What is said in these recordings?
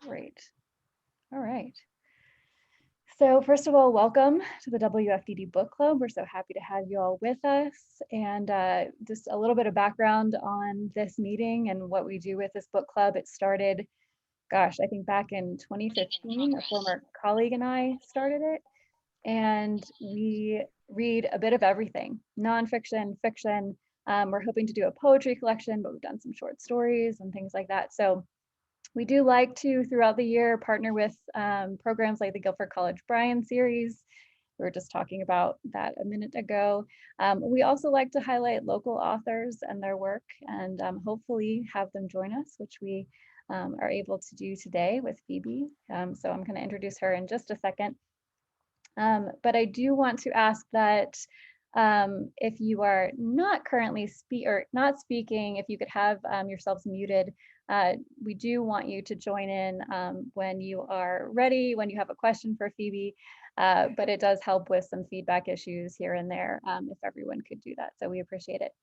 Great. All right. So first of all, welcome to the WFDD Book Club. We're so happy to have you all with us. And just a little bit of background on this meeting and what we do with this book club. It started, gosh, I think back in 2015, a former colleague and I started it. And we read a bit of everything, nonfiction, fiction. We're hoping to do a poetry collection, but we've done some short stories and things like that. So we do like to, throughout the year, partner with programs like the Guilford College Bryan series. We were just talking about that a minute ago. We also like to highlight local authors and their work and hopefully have them join us, which we are able to do today with Phoebe. So I'm going to introduce her in just a second. But I do want to ask that if you are not currently not speaking, if you could have yourselves muted. We do want you to join in when you are ready, when you have a question for Phoebe, but it does help with some feedback issues here and there if everyone could do that. So we appreciate it.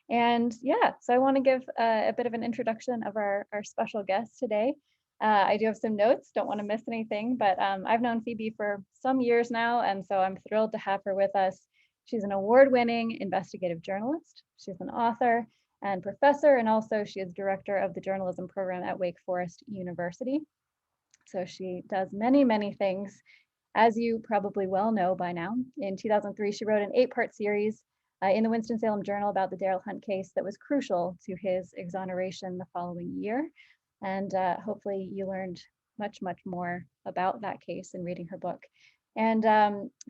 And yeah, so I want to give a bit of an introduction of our special guest today. I do have some notes, don't want to miss anything, but I've known Phoebe for some years now, and so I'm thrilled to have her with us. She's an award-winning investigative journalist. She's an author and professor, and also she is director of the journalism program at Wake Forest University. So she does many, many things, as you probably well know by now. In 2003, she wrote an 8-part series in the Winston-Salem Journal about the Daryl Hunt case that was crucial to his exoneration the following year. And hopefully you learned much, much more about that case in reading her book. And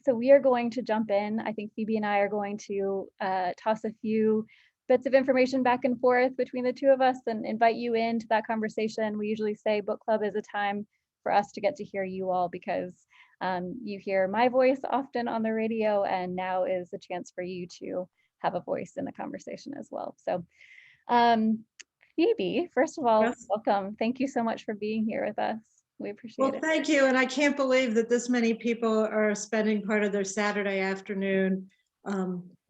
so we are going to jump in. I think Phoebe and I are going to toss a few bits of information back and forth between the two of us and invite you into that conversation. We usually say book club is a time for us to get to hear you all because you hear my voice often on the radio, and now is a chance for you to have a voice in the conversation as well. So Phoebe, first of all, Yes. welcome. Thank you so much for being here with us. We appreciate Well, it. thank you. And I can't believe that this many people are spending part of their Saturday afternoon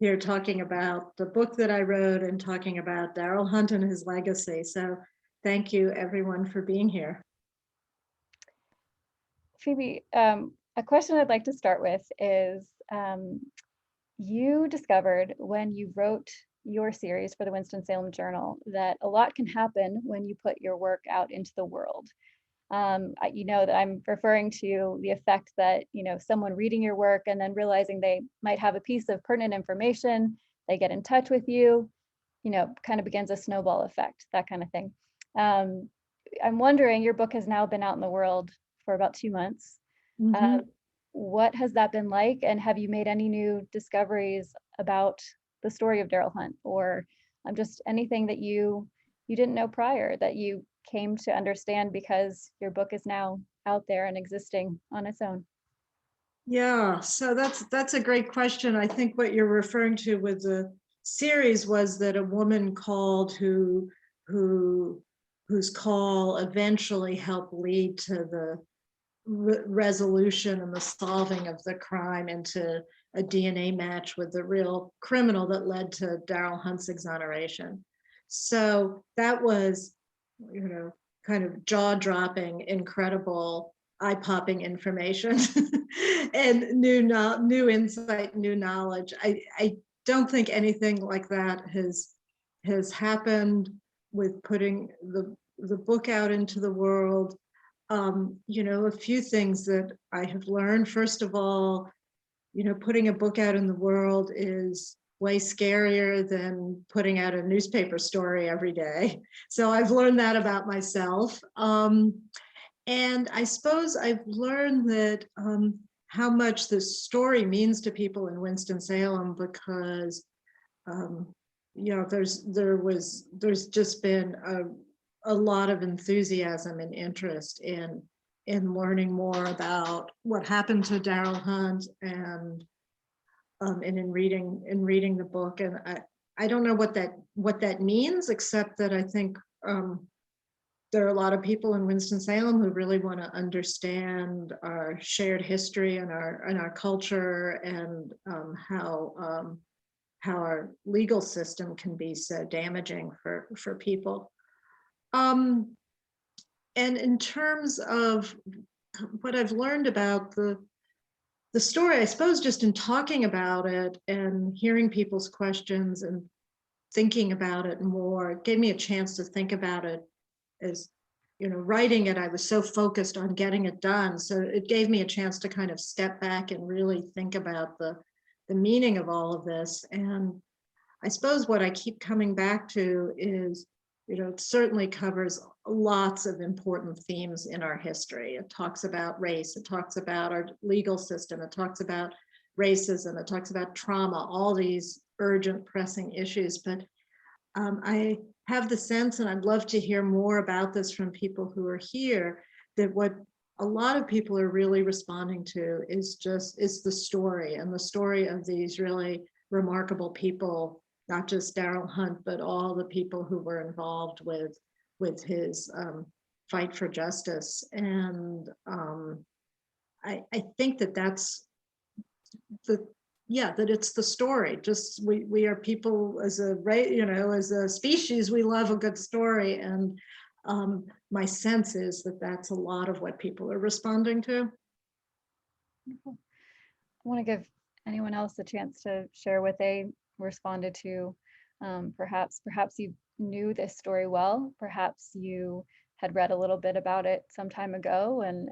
here talking about the book that I wrote and talking about Daryl Hunt and his legacy. So thank you, everyone, for being here. Phoebe, a question I'd like to start with is you discovered when you wrote your series for the Winston-Salem Journal that a lot can happen when you put your work out into the world. You know that I'm referring to the effect that, you know, someone reading your work and then realizing they might have a piece of pertinent information, they get in touch with you, you know, kind of begins a snowball effect, that kind of thing. I'm wondering, your book has now been out in the world for about 2 months. What has that been like? And have you made any new discoveries about the story of Daryl Hunt, or just anything that you didn't know prior that you came to understand because your book is now out there and existing on its own? Yeah, so that's a great question. I think what you're referring to with the series was that a woman called whose call eventually helped lead to the resolution and the solving of the crime into a DNA match with the real criminal that led to Daryl Hunt's exoneration. So that was, you know, kind of jaw-dropping, incredible, eye-popping information and new insight, new knowledge. I don't think anything like that has happened with putting the book out into the world. You know, a few things that I have learned. First of all, you know, putting a book out in the world is way scarier than putting out a newspaper story every day. So I've learned that about myself. And I suppose I've learned that how much the story means to people in Winston-Salem, because you know, there's just been a lot of enthusiasm and interest in learning more about what happened to Daryl Hunt, and in reading the book. And I don't know what that means, except that I think there are a lot of people in Winston-Salem who really want to understand our shared history and our culture, and how our legal system can be so damaging for people. And in terms of what I've learned about the story, I suppose just in talking about it and hearing people's questions and thinking about it more, it gave me a chance to think about it as, you know, writing it, I was so focused on getting it done. So it gave me a chance to kind of step back and really think about the meaning of all of this. And I suppose what I keep coming back to is, you know, it certainly covers lots of important themes in our history. It talks about race, it talks about our legal system, it talks about racism, it talks about trauma, all these urgent, pressing issues. But I have the sense, and I'd love to hear more about this from people who are here, that what a lot of people are really responding to is the story, and the story of these really remarkable people, not just Daryl Hunt, but all the people who were involved with his fight for justice. And I think that that's that it's the story. Just we are people as a as a species, we love a good story. And my sense is that that's a lot of what people are responding to. I want to give anyone else a chance to share what they responded to. Perhaps you knew this story well. Perhaps you had read a little bit about it some time ago and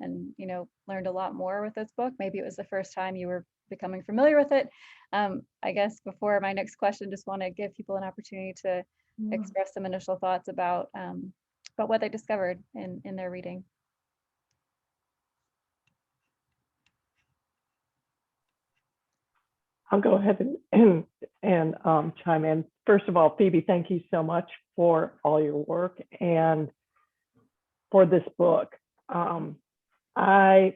learned a lot more with this book. Maybe it was the first time you were becoming familiar with it. I guess before my next question, just want to give people an opportunity to express some initial thoughts about what they discovered in their reading. I'll go ahead and chime in. First of all, Phoebe, thank you so much for all your work and for this book. My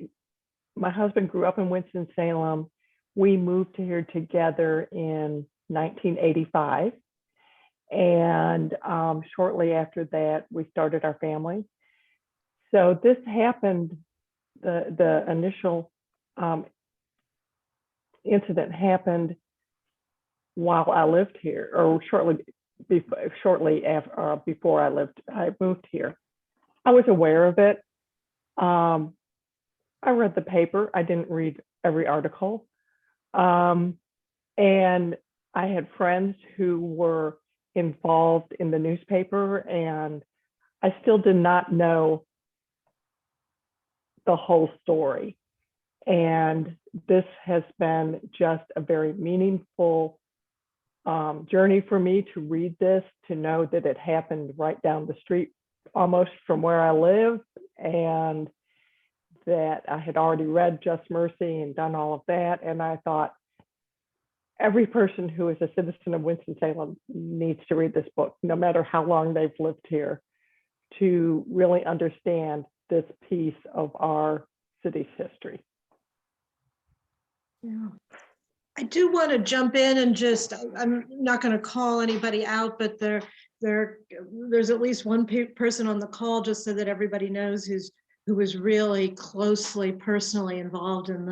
husband grew up in Winston-Salem. We moved here together in 1985. And shortly after that, we started our family. So this happened, the initial incident happened while I lived here, or shortly after, before I moved here. I was aware of it. I read the paper. I didn't read every article. And I had friends who were involved in the newspaper, and I still did not know the whole story. And this has been just a very meaningful journey for me to read this, to know that it happened right down the street almost from where I live, and that I had already read Just Mercy and done all of that. And I thought every person who is a citizen of Winston-Salem needs to read this book, no matter how long they've lived here, to really understand this piece of our city's history. Yeah. I do want to jump in and just, I'm not going to call anybody out, but there's at least one person on the call, just so that everybody knows, who was really closely, personally involved in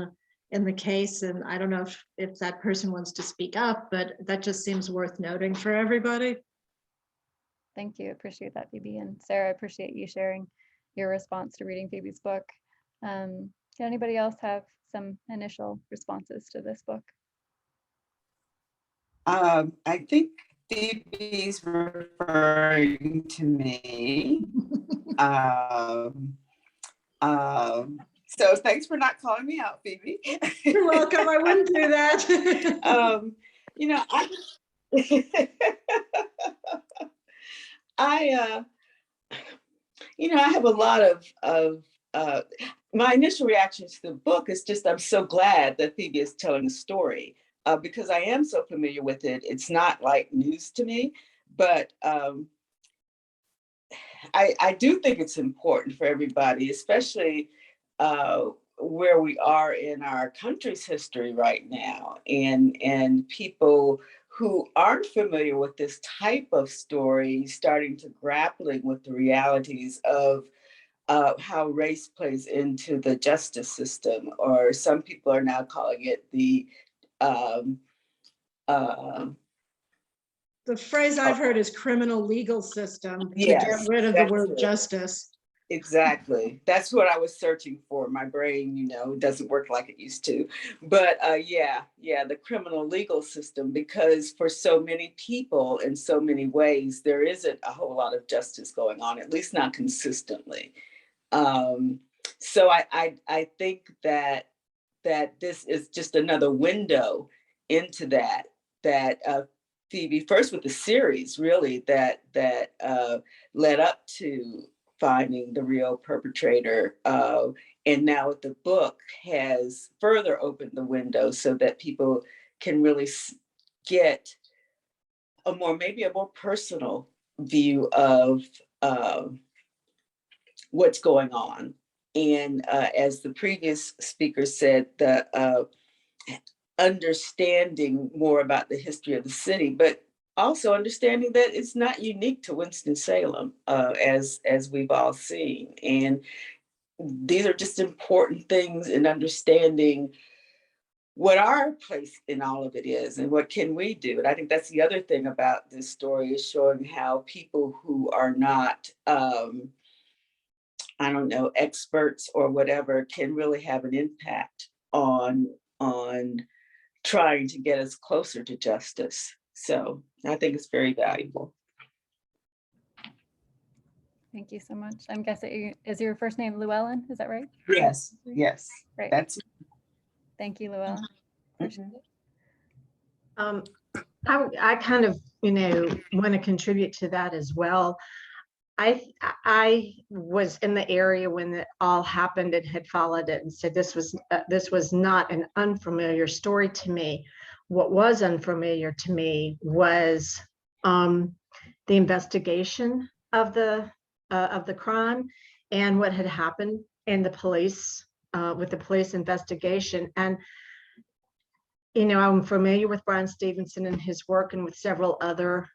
the case. And I don't know if that person wants to speak up, but that just seems worth noting for everybody. Thank you. Appreciate that, Phoebe. And Sarah, I appreciate you sharing your response to reading Phoebe's book. Can anybody else have some initial responses to this book? I think Phoebe's referring to me. So thanks for not calling me out, Phoebe. You're welcome. I wouldn't do that. I have a lot of my initial reaction to the book is just, I'm so glad that Phoebe is telling the story, because I am so familiar with it. It's not like news to me, but I do think it's important for everybody, especially where we are in our country's history right now, and people who aren't familiar with this type of story starting to grappling with the realities of how race plays into the justice system, or some people are now calling it the phrase I've heard is criminal legal system, to yes, get rid of the word justice. Exactly. That's what I was searching for. My brain, doesn't work like it used to. But yeah, the criminal legal system, because for so many people in so many ways, there isn't a whole lot of justice going on, at least not consistently. So I think that this is just another window into that Phoebe, first with the series, really, that led up to finding the real perpetrator, and now with the book has further opened the window so that people can really get maybe a more personal view of what's going on. And as the previous speaker said, the understanding more about the history of the city, but also understanding that it's not unique to Winston-Salem, as we've all seen. And these are just important things in understanding what our place in all of it is and what can we do. And I think that's the other thing about this story, is showing how people who are not I don't know, experts or whatever, can really have an impact on trying to get us closer to justice. So I think it's very valuable. Thank you so much. I'm guessing, is your first name Llewellyn? Is that right? Yes, Great. that's Thank you, Llewellyn. Appreciate it. I kind of, want to contribute to that as well. I was in the area when it all happened and had followed it and said this was not an unfamiliar story to me. What was unfamiliar to me was the investigation of the crime and what had happened in the police with the police investigation. And I'm familiar with Brian Stevenson and his work, and with several other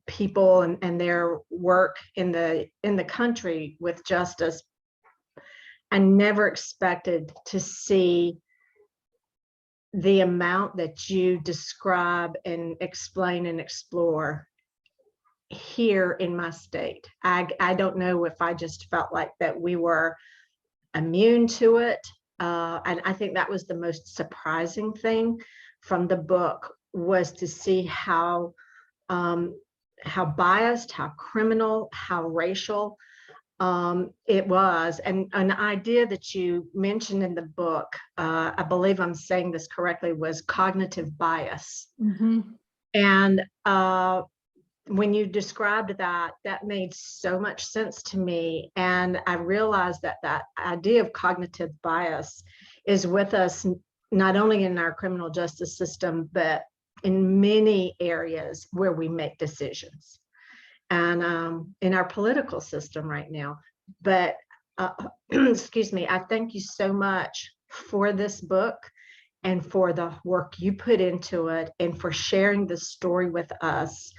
people and their work in the country with justice. I never expected to see the amount that you describe and explain and explore here in my state. I don't know if I just felt like that we were immune to it. And I think that was the most surprising thing from the book, was to see how biased, how criminal, how racial it was. And an idea that you mentioned in the book, I believe I'm saying this correctly, was cognitive bias. Mm-hmm. And when you described that made so much sense to me. And I realized that idea of cognitive bias is with us, not only in our criminal justice system, but in many areas where we make decisions, and in our political system right now. But excuse me, I thank you so much for this book and for the work you put into it, and for sharing this story with us.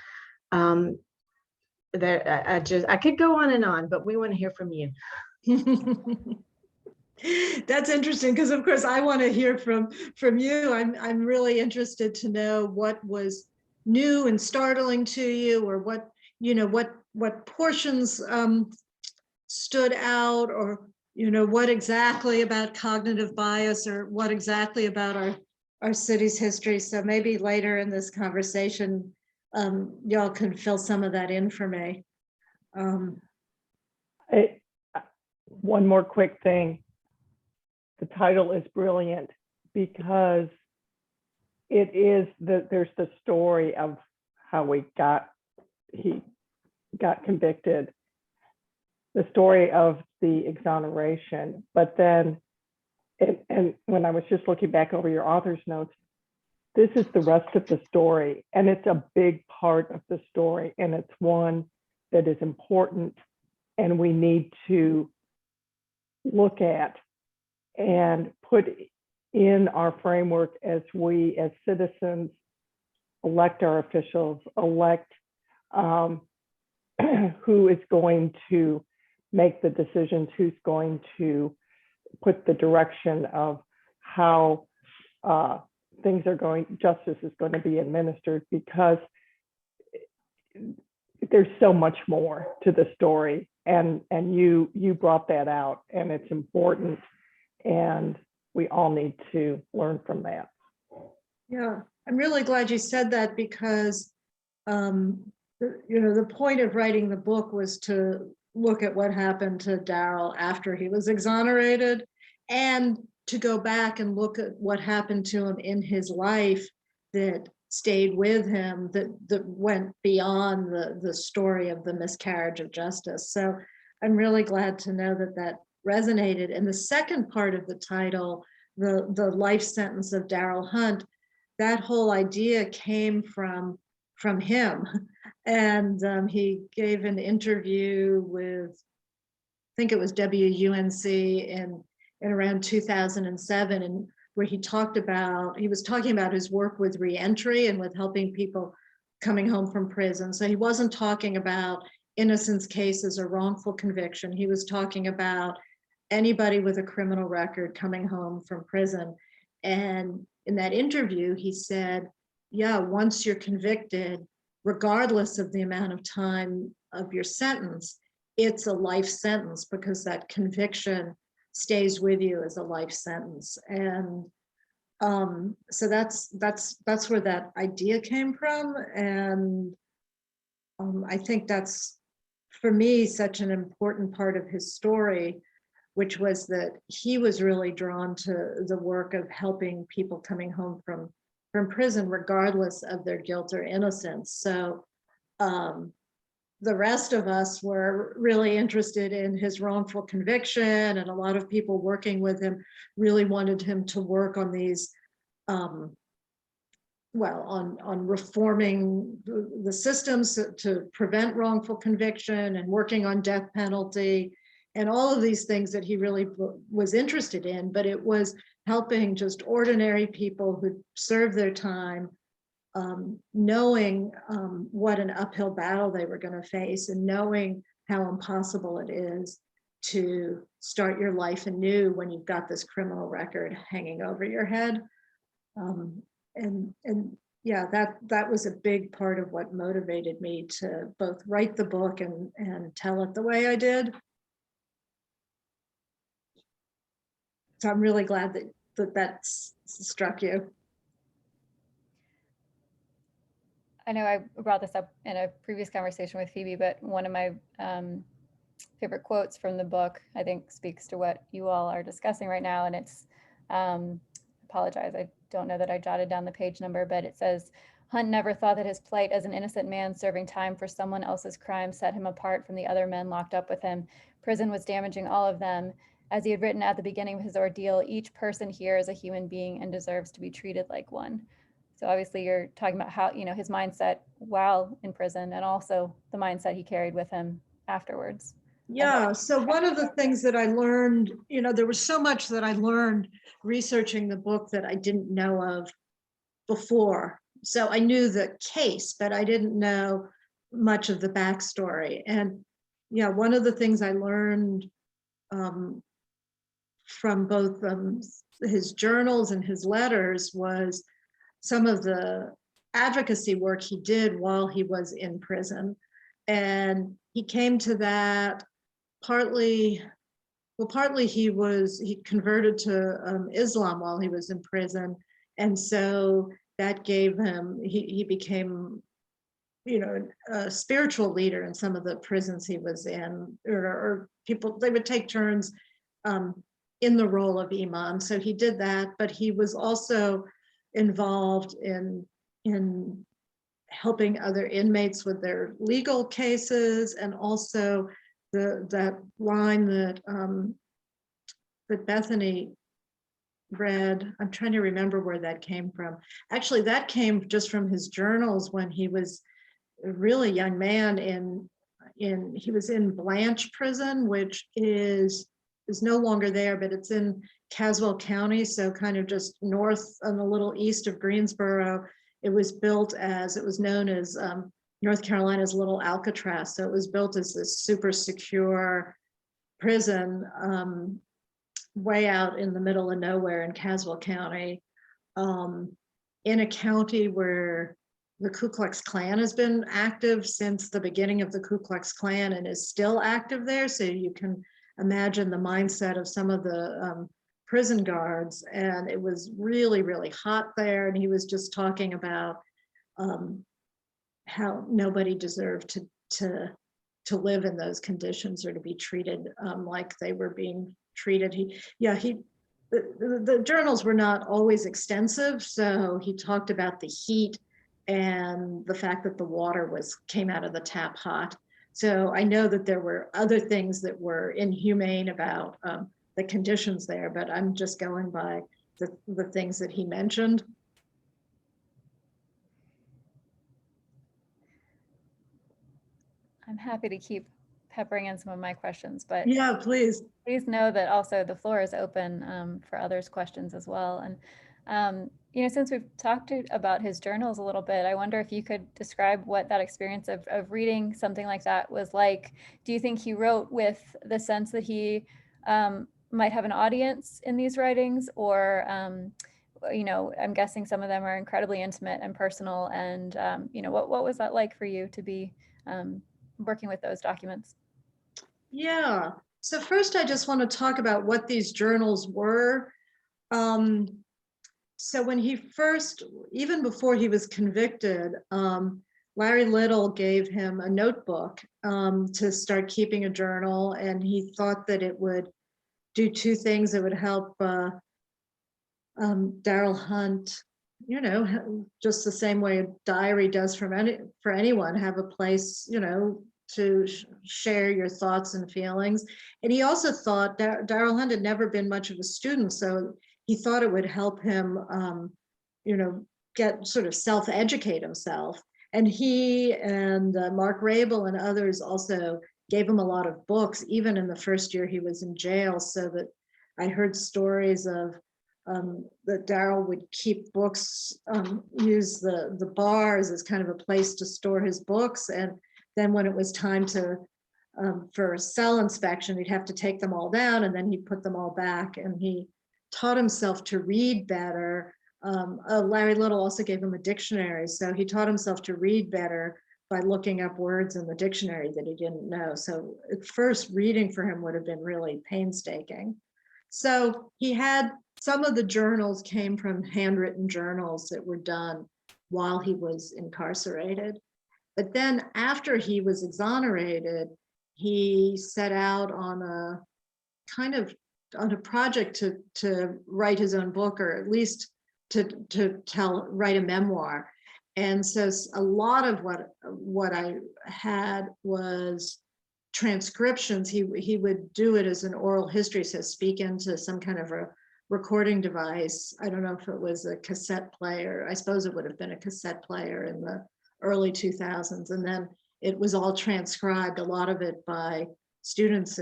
I could go on and on, but we want to hear from you. That's interesting, because of course I want to hear from you. I'm really interested to know what was new and startling to you, or what portions stood out, or what exactly about cognitive bias, or what exactly about our city's history. So maybe later in this conversation, y'all can fill some of that in for me. One more quick thing. The title is brilliant because there's the story of how he got convicted, the story of the exoneration, but then, and when I was just looking back over your author's notes, this is the rest of the story, and it's a big part of the story, and it's one that is important and we need to look at and put in our framework as we, as citizens, elect our officials, elect who is going to make the decisions, who's going to put the direction of how justice is going to be administered, because there's so much more to the story and you brought that out, and it's important, and we all need to learn from that. Yeah, I'm really glad you said that because, the point of writing the book was to look at what happened to Darryl after he was exonerated, and to go back and look at what happened to him in his life that stayed with him, that went beyond the story of the miscarriage of justice. So I'm really glad to know that resonated. And the second part of the title, the life sentence of Daryl Hunt, that whole idea came from him. And he gave an interview with, I think it was WUNC in around 2007, and where he was talking about his work with reentry and with helping people coming home from prison. So he wasn't talking about innocence cases or wrongful conviction. He was talking about anybody with a criminal record coming home from prison. And in that interview, he said, yeah, once you're convicted, regardless of the amount of time of your sentence, it's a life sentence because that conviction stays with you as a life sentence. And so that's where that idea came from. And I think that's, for me, such an important part of his story, which was that he was really drawn to the work of helping people coming home from prison, regardless of their guilt or innocence. So the rest of us were really interested in his wrongful conviction, and a lot of people working with him really wanted him to work on these, on reforming the systems to prevent wrongful conviction, and working on death penalty, and all of these things that he really was interested in. But it was helping just ordinary people who served their time, knowing what an uphill battle they were going to face, and knowing how impossible it is to start your life anew when you've got this criminal record hanging over your head. And yeah, that was a big part of what motivated me to both write the book and tell it the way I did. So I'm really glad that struck you. I know I brought this up in a previous conversation with Phoebe, but one of my favorite quotes from the book, I think, speaks to what you all are discussing right now. And it's, apologize, I don't know that I jotted down the page number, but it says, Hunt never thought that his plight as an innocent man serving time for someone else's crime set him apart from the other men locked up with him. Prison was damaging all of them. As he had written at the beginning of his ordeal, each person here is a human being and deserves to be treated like one. So obviously you're talking about how, his mindset while in prison, and also the mindset he carried with him afterwards. Yeah, so one of the things that I learned, there was so much that I learned researching the book that I didn't know of before. So I knew the case, but I didn't know much of the backstory. And yeah, one of the things I learned from both his journals and his letters was some of the advocacy work he did while he was in prison. And he came to that partly he converted to Islam while he was in prison. And so that gave him, he became, a spiritual leader in some of the prisons he was in, or people, they would take turns in the role of imam. So he did that, but he was also involved in helping other inmates with their legal cases, and also that line that Bethany read. I'm trying to remember where that came from. Actually, that came just from his journals when he was a really young man he was in Blanche prison, which is no longer there, but it's in Caswell County, so kind of just north and a little east of Greensboro. It was known as North Carolina's Little Alcatraz. So it was built as this super secure prison way out in the middle of nowhere in Caswell County, in a county where the Ku Klux Klan has been active since the beginning of the Ku Klux Klan and is still active there. So you can imagine the mindset of some of the prison guards. And it was really, really hot there. And he was just talking about how nobody deserved to live in those conditions or to be treated like they were being treated. The journals were not always extensive, so he talked about the heat and the fact that the water came out of the tap hot. So I know that there were other things that were inhumane about the conditions there, but I'm just going by the things that he mentioned. I'm happy to keep peppering in some of my questions, but Yeah, please. please know that also the floor is open for others' questions as well. And since we've talked about his journals a little bit, I wonder if you could describe what that experience of reading something like that was like. Do you think he wrote with the sense that he might have an audience in these writings, or I'm guessing some of them are incredibly intimate and personal. And what was that like for you to be working with those documents? Yeah. So first, I just want to talk about what these journals were. So when he first, even before he was convicted, Larry Little gave him a notebook to start keeping a journal, and he thought that it would do two things. It would help Daryl Hunt, just the same way a diary does for anyone, have a place, to share your thoughts and feelings. And he also thought that Daryl Hunt had never been much of a student, so he thought it would help him, get sort of self-educate himself. And he and Mark Rabel and others also gave him a lot of books, even in the first year he was in jail, so that I heard stories of that Darryl would keep books, use the bars as kind of a place to store his books. And then when it was time for cell inspection, he'd have to take them all down, and then he'd put them all back. And he taught himself to read better. Larry Little also gave him a dictionary. So he taught himself to read better by looking up words in the dictionary that he didn't know. So at first, reading for him would have been really painstaking. So he had, some of the journals came from handwritten journals that were done while he was incarcerated. But then after he was exonerated, he set out on a project to write his own book, or at least write a memoir. And so a lot of what I had was transcriptions. He would do it as an oral history, so speak into some kind of a recording device. I don't know if it was a cassette player. I suppose it would have been a cassette player in the early 2000s. And then it was all transcribed, a lot of it by students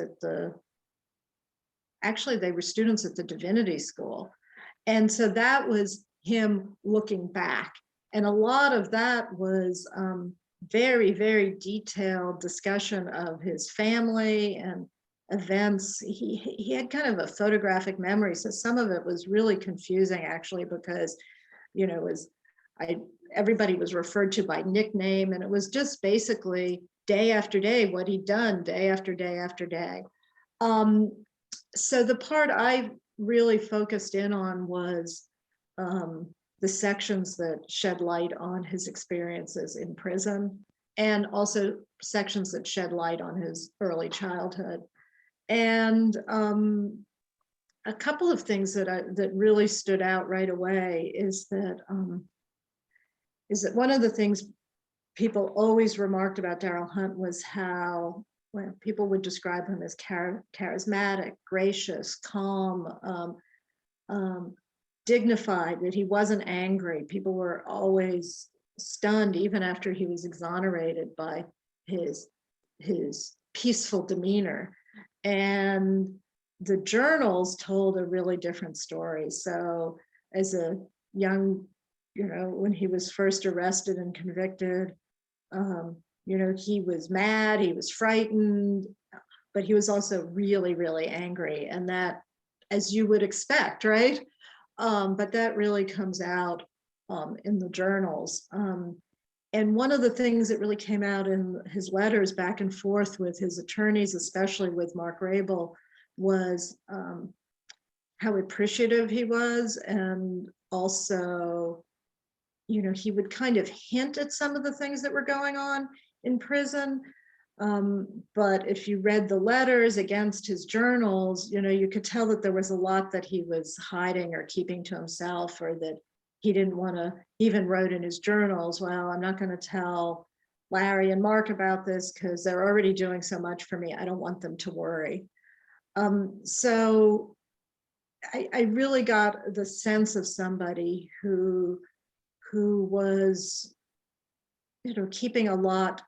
actually they were students at the Divinity School. And so that was him looking back. And a lot of that was very, very detailed discussion of his family and events. He had kind of a photographic memory. So some of it was really confusing, actually, because, everybody was referred to by nickname, and it was just basically day after day what he'd done, day after day after day. So the part I really focused in on was the sections that shed light on his experiences in prison, and also sections that shed light on his early childhood. And a couple of things that really stood out right away is that one of the things people always remarked about Daryl Hunt was how, well, people would describe him as charismatic, gracious, calm, dignified, that he wasn't angry. People were always stunned, even after he was exonerated, by his peaceful demeanor. And the journals told a really different story. So as a young, when he was first arrested and convicted, he was mad, he was frightened, but he was also really, really angry. And that, as you would expect, right? But that really comes out in the journals. And one of the things that really came out in his letters back and forth with his attorneys, especially with Mark Rabel, was how appreciative he was. And also, he would kind of hint at some of the things that were going on in prison. But if you read the letters against his journals, you could tell that there was a lot that he was hiding or keeping to himself, or that he didn't want to. He even wrote in his journals, well, I'm not going to tell Larry and Mark about this because they're already doing so much for me. I don't want them to worry. So I really got the sense of somebody who was, keeping a lot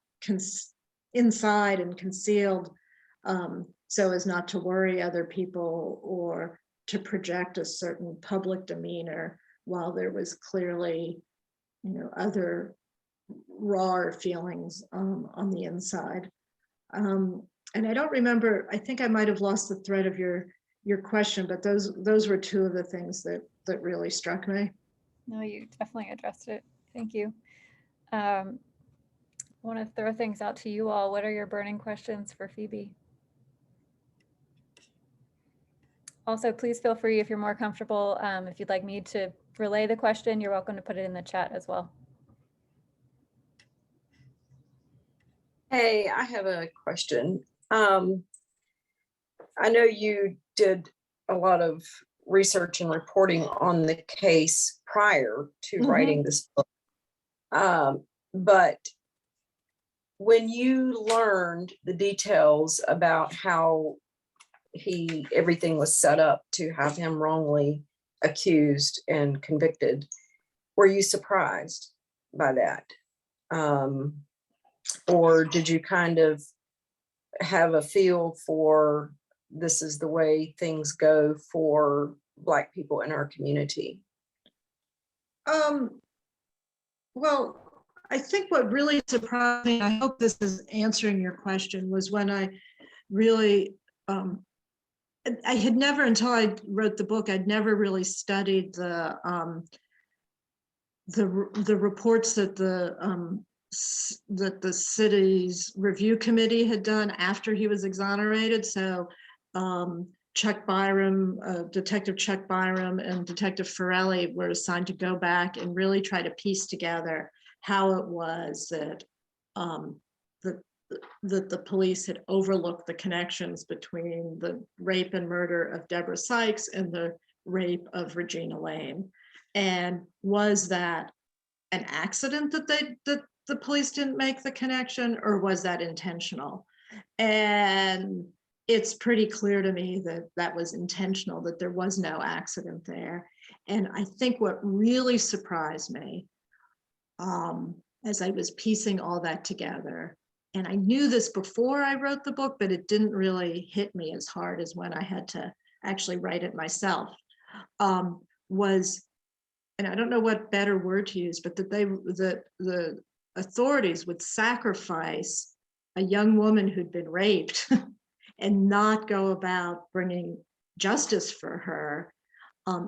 inside and concealed, so as not to worry other people or to project a certain public demeanor, while there was clearly, other raw feelings on the inside. And I don't remember, I think I might have lost the thread of your question, but those were two of the things that really struck me. No, you definitely addressed it. Thank you. I want to throw things out to you all. What are your burning questions for Phoebe? Also, please feel free, if you're more comfortable, if you'd like me to relay the question, you're welcome to put it in the chat as well. Hey, I have a question. I know you did a lot of research and reporting on the case prior to writing this book. But when you learned the details about how everything was set up to have him wrongly accused and convicted, were you surprised by that? Or did you kind of have a feel for this is the way things go for Black people in our community? Well, I think what really surprised me, I hope this is answering your question, was when I really, I had never, until I wrote the book, I'd never really studied the reports that the city's review committee had done after he was exonerated. So Chuck Byram, Detective Chuck Byram and Detective Forelli were assigned to go back and really try to piece together how it was that the police had overlooked the connections between the rape and murder of Deborah Sykes and the rape of Regina Lane. And was that an accident that the police didn't make the connection, or was that intentional? And it's pretty clear to me that that was intentional, that there was no accident there. And I think what really surprised me as I was piecing all that together, and I knew this before I wrote the book, but it didn't really hit me as hard as when I had to actually write it myself, was, and I don't know what better word to use, but that the authorities would sacrifice a young woman who'd been raped and not go about bringing justice for her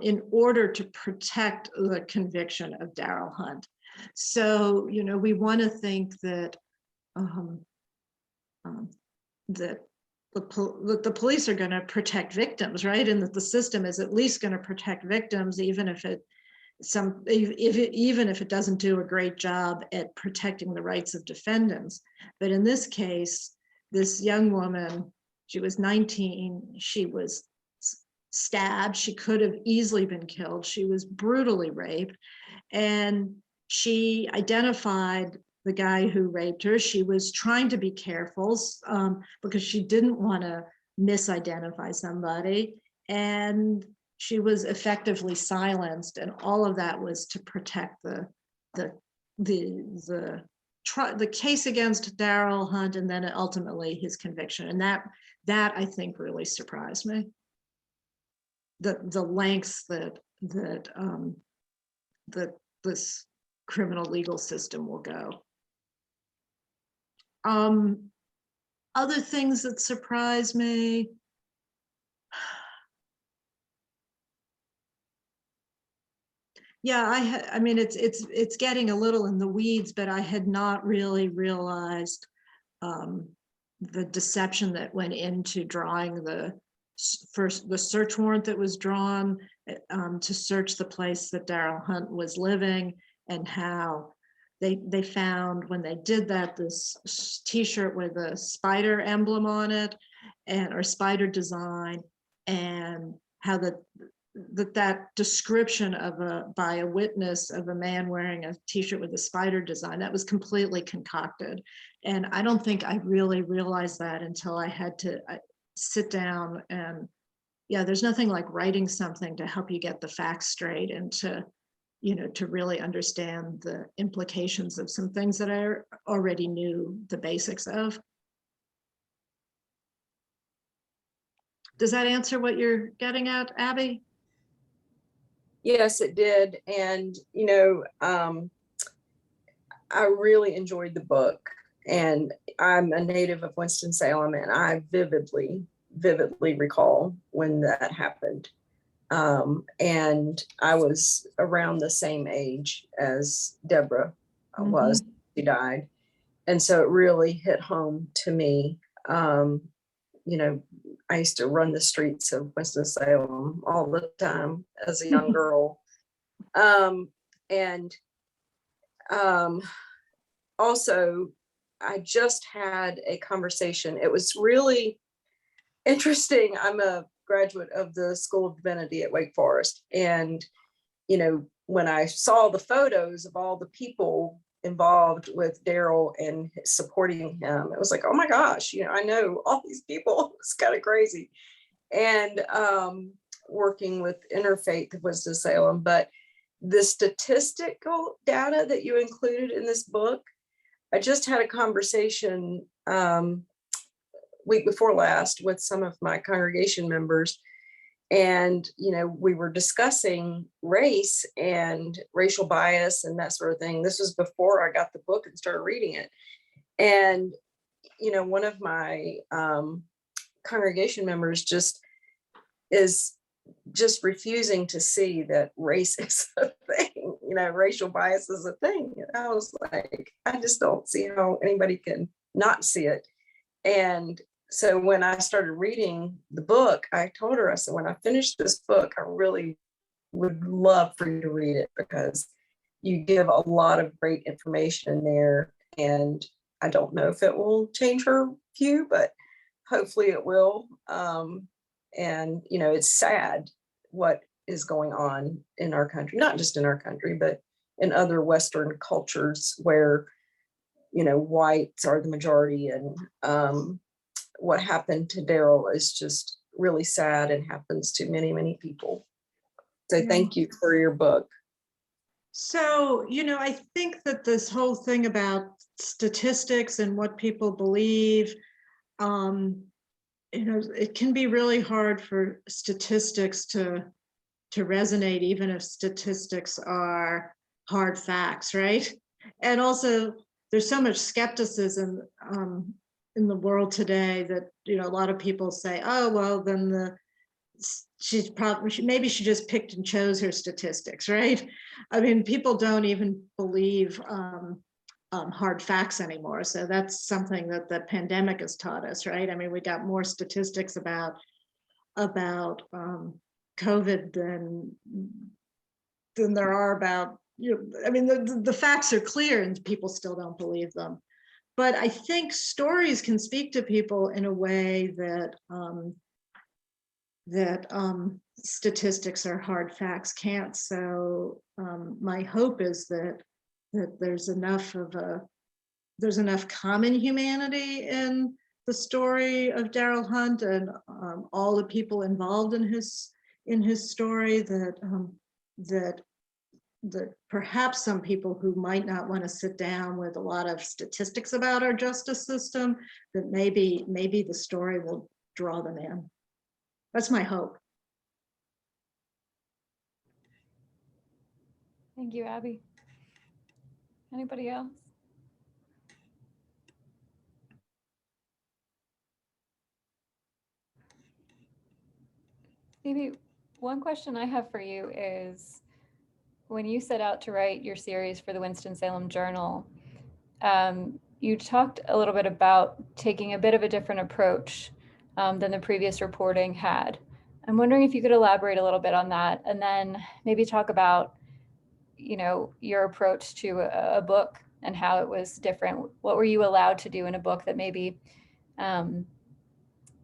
in order to protect the conviction of Daryl Hunt. So, we want to think that that the police are going to protect victims, right? And that the system is at least going to protect victims, even if it doesn't do a great job at protecting the rights of defendants. But in this case, this young woman, she was 19, she was stabbed, she could have easily been killed, she was brutally raped, and she identified the guy who raped her. She was trying to be careful because she didn't want to misidentify somebody, and she was effectively silenced, and all of that was to protect the case against Daryl Hunt, and then ultimately his conviction. And that I think really surprised me. The lengths that this criminal legal system will go. Other things that surprise me. Yeah, I mean, it's getting a little in the weeds, but I had not really realized the deception that went into drawing the search warrant that was drawn to search the place that Daryl Hunt was living, and how they found, when they did that, this T-shirt with a spider emblem on it, and or spider design, and how that description of by a witness of a man wearing a T-shirt with a spider design, that was completely concocted. And I don't think I really realized that until I had to sit down. And yeah, there's nothing like writing something to help you get the facts straight, and to, to really understand the implications of some things that I already knew the basics of. Does that answer what you're getting at, Abby? Yes, it did. And, I really enjoyed the book. And I'm a native of Winston-Salem, and I vividly recall when that happened. And I was around the same age as Deborah was. She died. And so it really hit home to me. I used to run the streets of Winston-Salem all the time as a young girl. And also, I just had a conversation. It was really interesting. I'm a graduate of the School of Divinity at Wake Forest. And, when I saw the photos of all the people involved with Darryl and supporting him, it was like, oh my gosh, I know all these people. It's kind of crazy. And working with Interfaith of Winston-Salem, but the statistical data that you included in this book, I just had a conversation week before last with some of my congregation members, and we were discussing race and racial bias and that sort of thing. This was before I got the book and started reading it. And one of my congregation members is refusing to see that race is a thing, racial bias is a thing. And I was like, I just don't see how anybody can not see it. And so when I started reading the book, I told her, I said, when I finish this book, I really would love for you to read it, because you give a lot of great information in there. And I don't know if it will change her view, but hopefully it will. And, it's sad what is going on in our country, not just in our country, but in other Western cultures where, whites are the majority. And what happened to Darryl is just really sad and happens to many, many people. So thank you for your book. So, I think that this whole thing about statistics and what people believe, it can be really hard for statistics to resonate, even if statistics are hard facts, right? And also, there's so much skepticism in the world today that, a lot of people say, oh, well, then maybe she just picked and chose her statistics, right? I mean, people don't even believe hard facts anymore. So that's something that the pandemic has taught us, right? I mean, we got more statistics about COVID than there are about, I mean, the facts are clear and people still don't believe them. But I think stories can speak to people in a way that statistics or hard facts can't. So my hope is that there's enough common humanity in the story of Daryl Hunt and all the people involved in his story that perhaps some people who might not want to sit down with a lot of statistics about our justice system, that maybe the story will draw them in. That's my hope. Thank you, Abby. Anybody else? Phoebe, one question I have for you is, when you set out to write your series for the Winston-Salem Journal, you talked a little bit about taking a bit of a different approach than the previous reporting had. I'm wondering if you could elaborate a little bit on that, and then maybe talk about, you know, your approach to a book and how it was different. What were you allowed to do in a book that maybe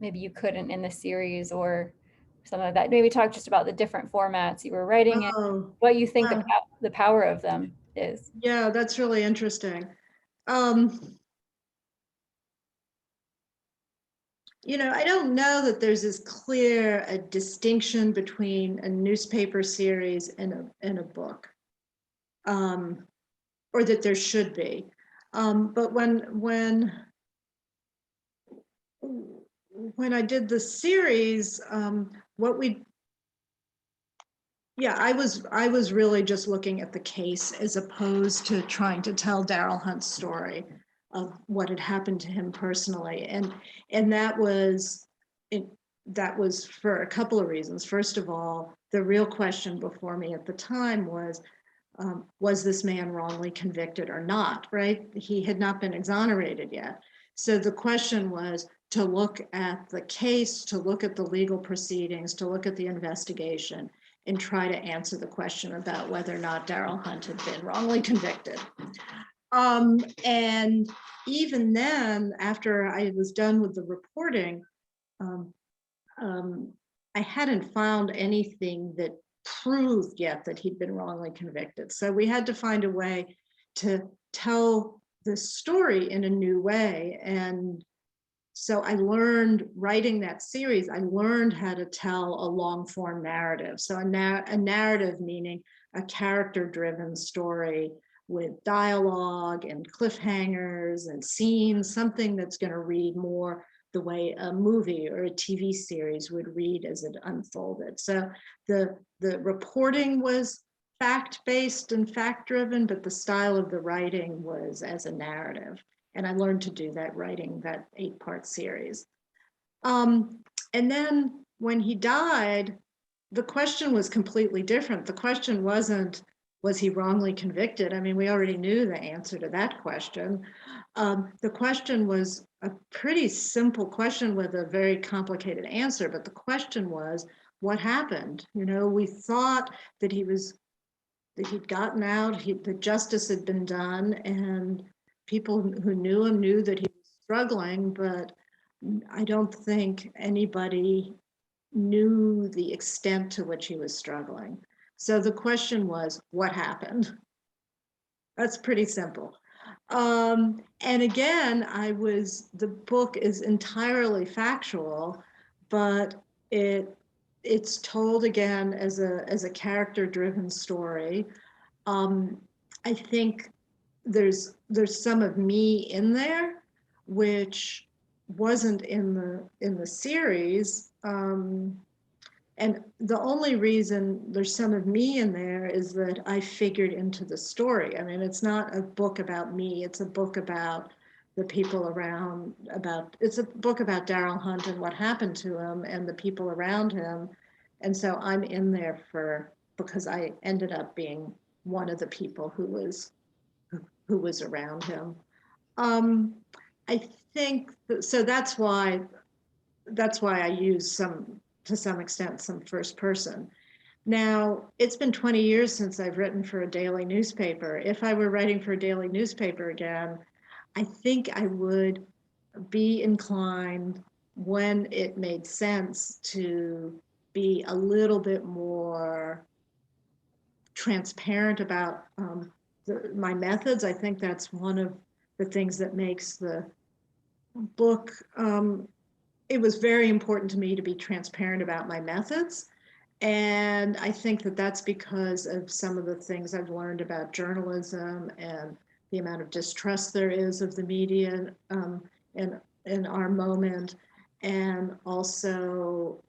maybe you couldn't in the series, or something like that? Maybe talk just about the different formats you were writing in, Oh, what you think wow. about the power of them is. Yeah, that's really interesting. You know, I don't know that there's as clear a distinction between a newspaper series and a book, or that there should be. But when I did the series, I was really just looking at the case as opposed to trying to tell Daryl Hunt's story of what had happened to him personally. And that was for a couple of reasons. First of all, the real question before me at the time was this man wrongly convicted or not, right? He had not been exonerated yet. So the question was to look at the case, to look at the legal proceedings, to look at the investigation, and try to answer the question about whether or not Daryl Hunt had been wrongly convicted. And even then, after I was done with the reporting, I hadn't found anything that proved yet that he'd been wrongly convicted. So we had to find a way to tell the story in a new way. And so I learned, writing that series, I learned how to tell a long form narrative. So a narrative meaning a character driven story with dialogue and cliffhangers and scenes, something that's going to read more the way a movie or a TV series would read as it unfolded. So the reporting was fact-based and fact-driven, but the style of the writing was as a narrative. And I learned to do that writing that 8-part series. And then when he died, the question was completely different. The question wasn't, was he wrongly convicted? I mean, we already knew the answer to that question. The question was a pretty simple question with a very complicated answer, but the question was, what happened? You know, we thought that he'd gotten out, that justice had been done, and people who knew him knew that he was struggling, but I don't think anybody knew the extent to which he was struggling. So the question was, what happened? That's pretty simple. And again, the book is entirely factual, but it's told again as a character-driven story. I think there's some of me in there, which wasn't in the series. And the only reason there's some of me in there is that I figured into the story. I mean, it's not a book about me, it's a book about the people around, it's a book about Daryl Hunt and what happened to him and the people around him. And so I'm in there because I ended up being one of the people who was around him. I think so that's why I use to some extent, some first person. Now, it's been 20 years since I've written for a daily newspaper. If I were writing for a daily newspaper again, I think I would be inclined, when it made sense, to be a little bit more transparent about my methods. I think that's one of the things that makes the book it was very important to me to be transparent about my methods. And I think that that's because of some of the things I've learned about journalism and the amount of distrust there is of the media in our moment. And also,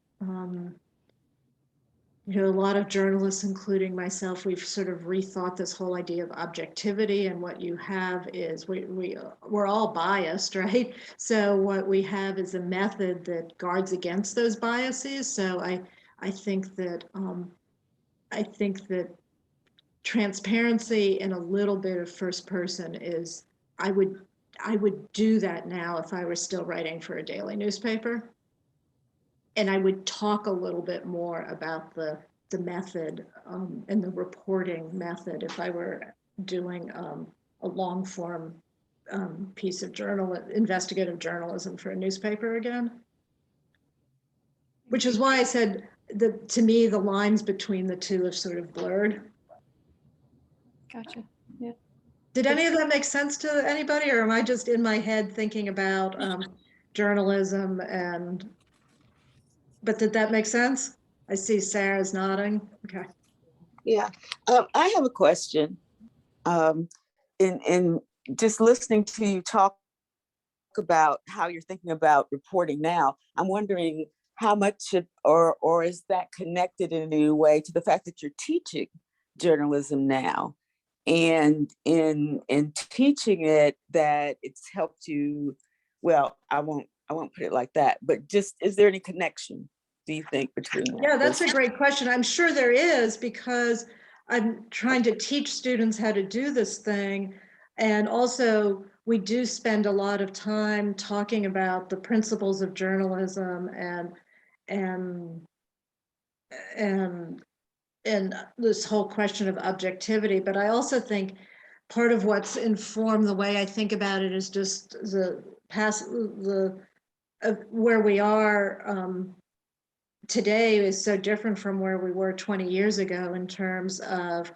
you know, a lot of journalists, including myself, we've sort of rethought this whole idea of objectivity, and what you have is we're all biased, right? So what we have is a method that guards against those biases. So I think that transparency and a little bit of first person is, I would do that now if I were still writing for a daily newspaper. And I would talk a little bit more about the method and the reporting method if I were doing a long form piece of investigative journalism for a newspaper again. Which is why I said that to me, the lines between the two have sort of blurred. Gotcha. Yeah. Did any of that make sense to anybody, or am I just in my head thinking about journalism but did that make sense? I see Sarah's nodding. Okay. Yeah, I have a question. In just listening to you talk about how you're thinking about reporting now, I'm wondering how much or is that connected in any way to the fact that you're teaching journalism now, and in teaching it, that it's helped you. Well, I won't put it like that, but just, is there any connection, do you think, between that? Yeah, that's a great question. I'm sure there is, because I'm trying to teach students how to do this thing. And also, we do spend a lot of time talking about the principles of journalism and this whole question of objectivity. But I also think part of what's informed the way I think about it is just where we are today is so different from where we were 20 years ago in terms of,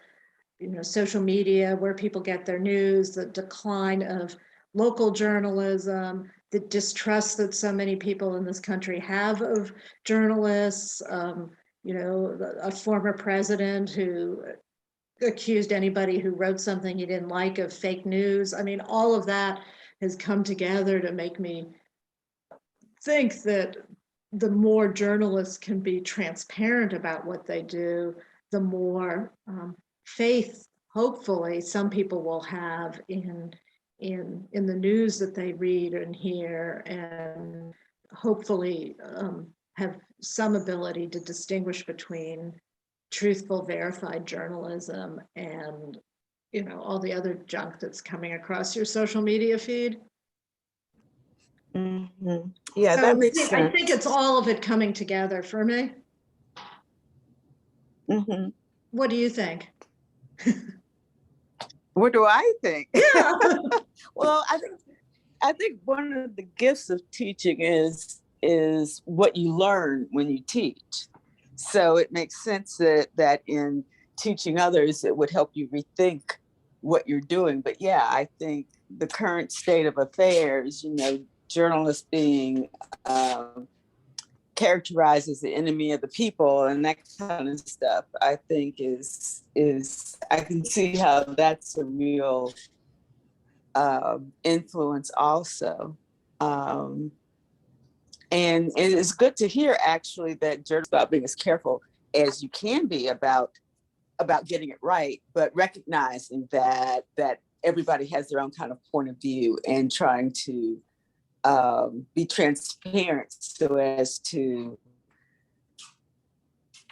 social media, where people get their news, the decline of local journalism, the distrust that so many people in this country have of journalists, a former president who accused anybody who wrote something he didn't like of fake news. I mean, all of that has come together to make me think that the more journalists can be transparent about what they do, the more faith, hopefully, some people will have in the news that they read and hear, and hopefully have some ability to distinguish between truthful, verified journalism and all the other junk that's coming across your social media feed. Mm-hmm. Yeah, So that makes sense. I think it's all of it coming together for me. Mm-hmm. What do you think? What do I think? Yeah. Well, I think one of the gifts of teaching is what you learn when you teach. So it makes sense that in teaching others, it would help you rethink what you're doing. But yeah, I think the current state of affairs, journalists being characterized as the enemy of the people and that kind of stuff, I think is I can see how that's a real influence also. And it is good to hear actually that journalists about being as careful as you can be about getting it right, but recognizing that everybody has their own kind of point of view and trying to be transparent so as to,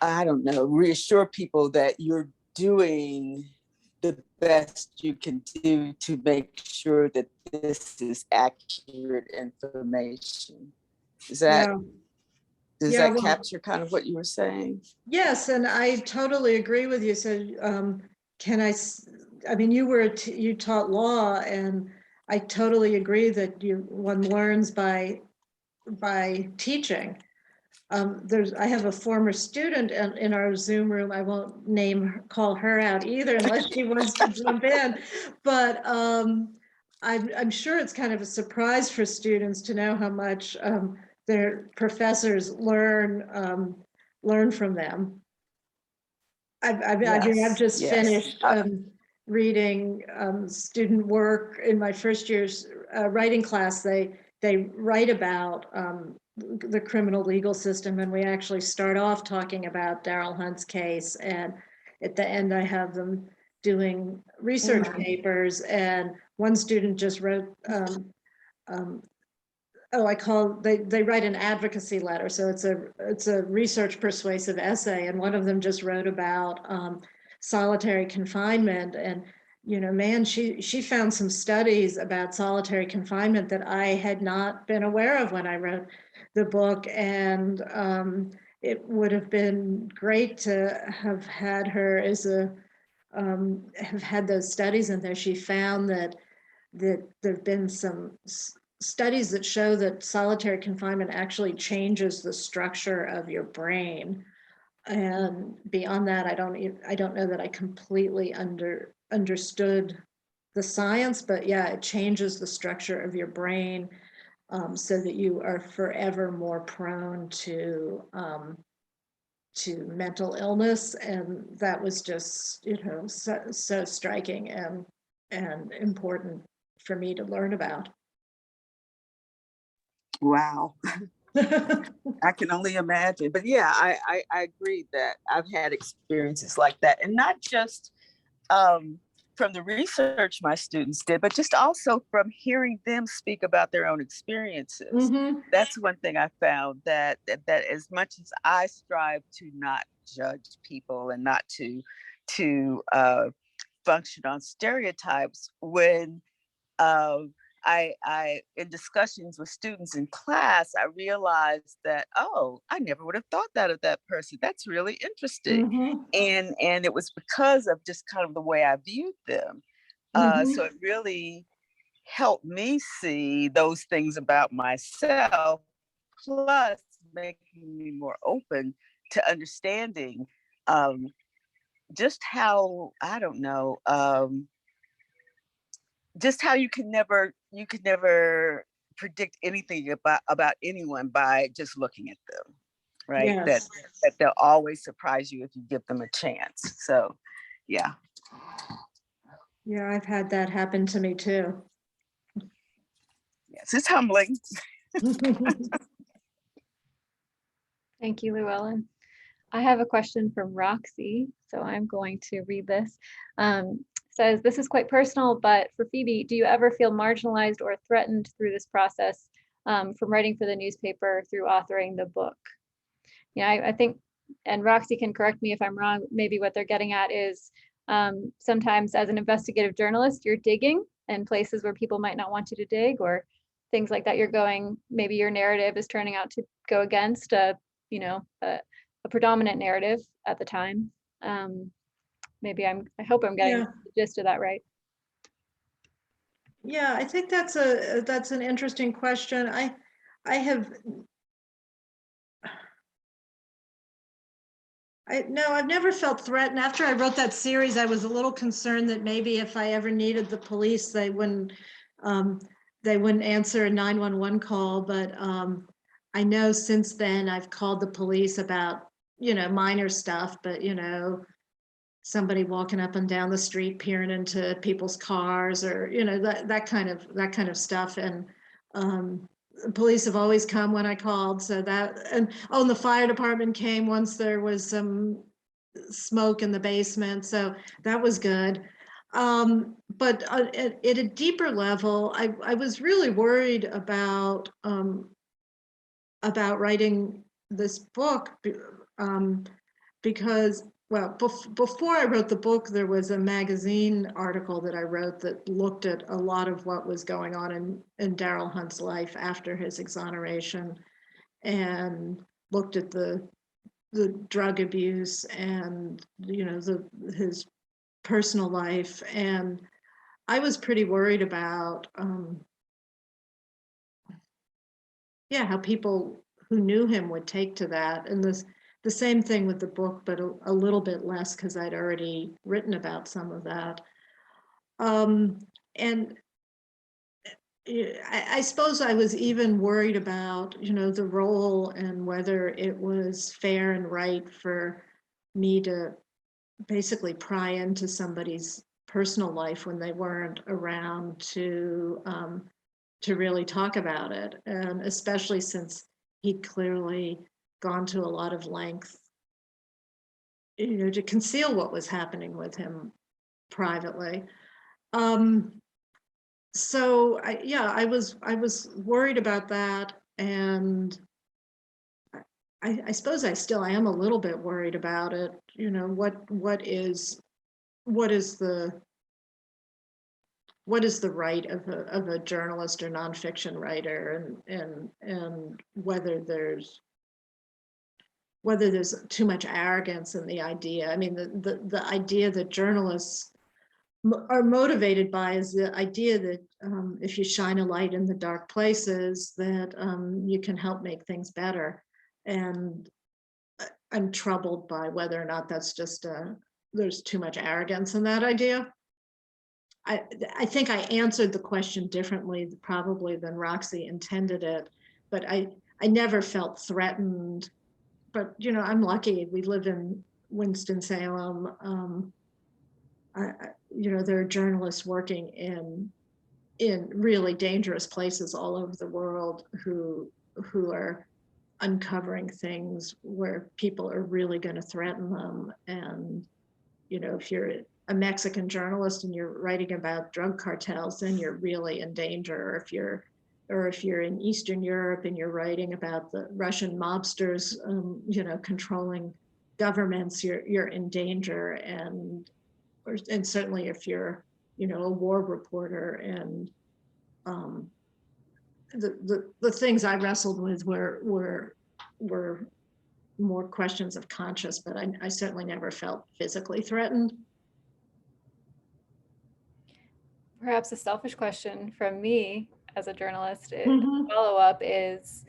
I don't know, reassure people that you're doing the best you can do to make sure that this is accurate information. Does that capture kind of what you were saying? Yes, and I totally agree with you. So you taught law, and I totally agree that one learns by teaching. I have a former student in our Zoom room. I won't call her out either unless she wants to jump in. But I'm sure it's kind of a surprise for students to know how much their professors learn from them. I've just finished reading student work in my first year's writing class. They write about the criminal legal system, and we actually start off talking about Daryl Hunt's case, and at the end I have them doing research papers, and one student just wrote they write an advocacy letter, so it's a research persuasive essay, and one of them just wrote about solitary confinement. And, you know, man, she found some studies about solitary confinement that I had not been aware of when I wrote the book. And it would have been great to have had her as a, have had those studies in there. She found that there've been some studies that show that solitary confinement actually changes the structure of your brain. And beyond that, I don't know that I completely understood the science, but yeah, it changes the structure of your brain, so that you are forever more prone to mental illness. And that was just, you know, so striking and important for me to learn about. Wow. I can only imagine. But yeah, I agree that I've had experiences like that. And not just from the research my students did, but just also from hearing them speak about their own experiences. Mm-hmm. That's one thing I found, that as much as I strive to not judge people and not to function on stereotypes, when I in discussions with students in class, I realized that, oh, I never would have thought that of that person. That's really interesting. Mm-hmm. And it was because of just kind of the way I viewed them. Mm-hmm. So it really helped me see those things about myself, plus making me more open to understanding just how, I don't know, just how you can never predict anything about anyone by just looking at them, right? Yes. That they'll always surprise you if you give them a chance. So yeah. Yeah, I've had that happen to me too. Yes, it's humbling. Thank you, Llewellyn. I have a question from Roxy, so I'm going to read this. Says, this is quite personal, but for Phoebe, do you ever feel marginalized or threatened through this process, from writing for the newspaper through authoring the book? Yeah, I think, and Roxy can correct me if I'm wrong, maybe what they're getting at is sometimes as an investigative journalist, you're digging in places where people might not want you to dig, or things like that. You're going, maybe your narrative is turning out to go against a predominant narrative at the time. I hope I'm getting Yeah. the gist of that right. Yeah, I think that's an interesting question. I've never felt threatened. After I wrote that series, I was a little concerned that maybe if I ever needed the police, they wouldn't answer a 911 call. But I know since then I've called the police about, minor stuff, but, somebody walking up and down the street, peering into people's cars, or, that kind of stuff. And police have always come when I called. So and the fire department came once there was some smoke in the basement. So that was good. But at a deeper level, I was really worried about writing this book, because, well, before I wrote the book, there was a magazine article that I wrote that looked at a lot of what was going on in Daryl Hunt's life after his exoneration, and looked at the drug abuse and, his personal life. And I was pretty worried about, how people who knew him would take to that. And the same thing with the book, but a little bit less, because I'd already written about some of that. And I suppose I was even worried about, the role and whether it was fair and right for me to basically pry into somebody's personal life when they weren't around to really talk about it. And especially since he'd clearly gone to a lot of length, to conceal what was happening with him privately. So I was worried about that. And I suppose I am a little bit worried about it. What is what is the right of a journalist or nonfiction writer, and whether there's too much arrogance in the idea. I mean, the idea that journalists are motivated by is the idea that if you shine a light in the dark places, that you can help make things better. And I'm troubled by whether or not that's just there's too much arrogance in that idea. I think I answered the question differently probably than Roxy intended it, but I never felt threatened. But you know, I'm lucky. We live in Winston-Salem. You know, there are journalists working in really dangerous places all over the world who are uncovering things where people are really going to threaten them. And you know, if you're a Mexican journalist and you're writing about drug cartels, then you're really in danger. Or if you're in Eastern Europe and you're writing about the Russian mobsters, you know, controlling governments, you're in danger. And certainly if you're, you know, a war reporter. And the things I wrestled with were more questions of conscience, but I certainly never felt physically threatened. Perhaps a selfish question from me as a journalist, Mhm. follow-up is,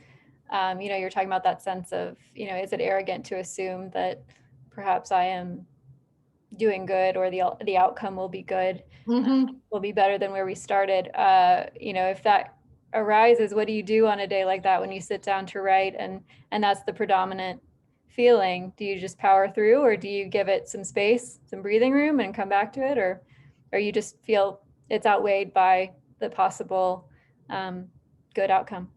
you know, you're talking about that sense of, you know, is it arrogant to assume that perhaps I am doing good, or the outcome will be good, Mhm. will be better than where we started? You know, if that arises, what do you do on a day like that when you sit down to write and that's the predominant feeling? Do you just power through, or do you give it some space, some breathing room, and come back to it, or you just feel it's outweighed by the possible good outcome?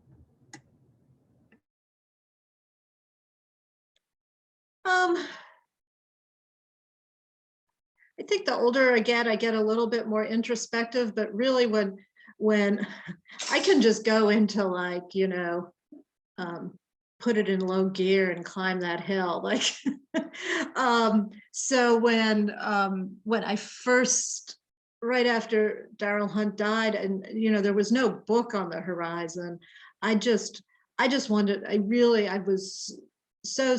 I think the older I get a little bit more introspective, but really when I can just go into, like, you know, put it in low gear and climb that hill, like so when I first, right after Daryl Hunt died, and you know, there was no book on the horizon, I just wanted, I was so